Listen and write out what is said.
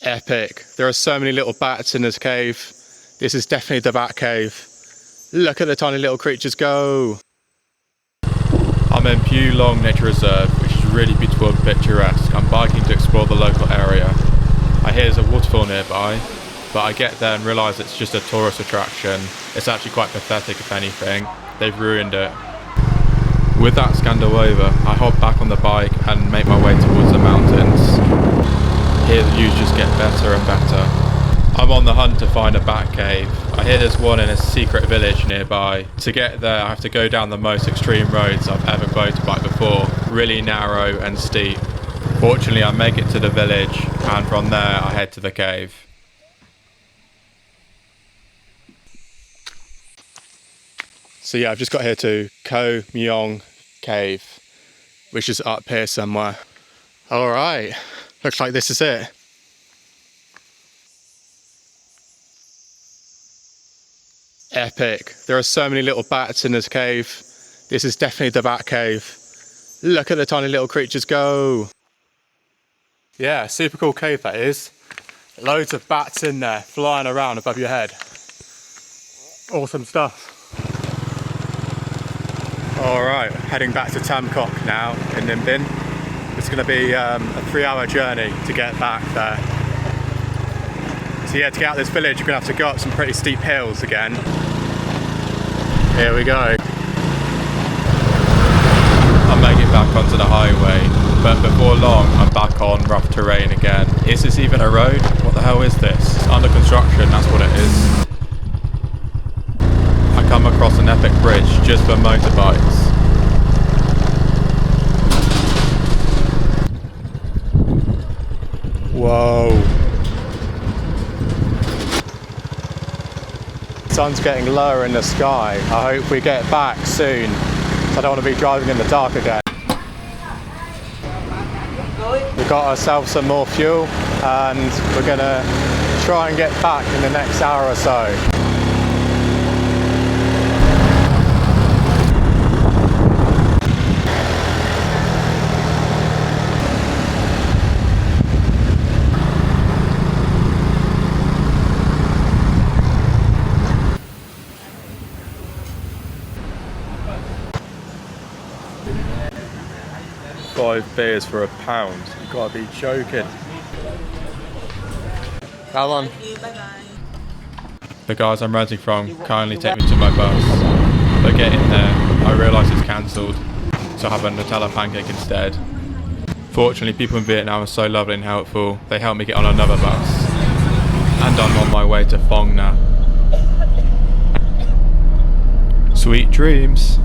Epic. There are so many little bats in this cave. This is definitely the bat cave. Look at the tiny little creatures go. I'm in Kho Muong Nature Reserve, which is really beautiful and picturesque. I'm biking to explore the local area. I hear there's a waterfall nearby, but I get there and realise it's just a tourist attraction. It's actually quite pathetic if anything. They've ruined it. With that scandal over, I hop back on the bike and make my way towards the mountains. Here the views just get better and better. I'm on the hunt to find a bat cave. I hear there's one in a secret village nearby. To get there I have to go down the most extreme roads I've ever motorbiked before, really narrow and steep. Fortunately I make it to the village and from there I head to the cave. So yeah, I've just got here to Kho Muong Cave, which is up here somewhere. Alright, looks like this is it. Epic. There are so many little bats in this cave. This is definitely the bat cave. Look at the tiny little creatures go. Yeah, super cool cave that is. Loads of bats in there, flying around above your head. Awesome stuff. Alright, heading back to Tamkok now in Ninh Binh. It's going to be a 3-hour journey to get back there. So yeah, to get out of this village you're going to have to go up some pretty steep hills again. Here we go. I'll make it back onto the highway, but before long I'm back on rough terrain again. Is this even a road? What the hell is this? It's under construction, that's what it is. I come across an epic bridge just for motorbikes. Whoa. The sun's getting lower in the sky. I hope we get back soon. I don't want to be driving in the dark again. We've got ourselves some more fuel and we're going to try and get back in the next hour or so. 5 beers for £1. You gotta be joking. How long? Bye-bye. The guys I'm renting from kindly take me to my bus. But getting there, I realise it's cancelled, so I have a Nutella pancake instead. Fortunately, people in Vietnam are so lovely and helpful, they helped me get on another bus. And I'm on my way to Phong now. Sweet dreams.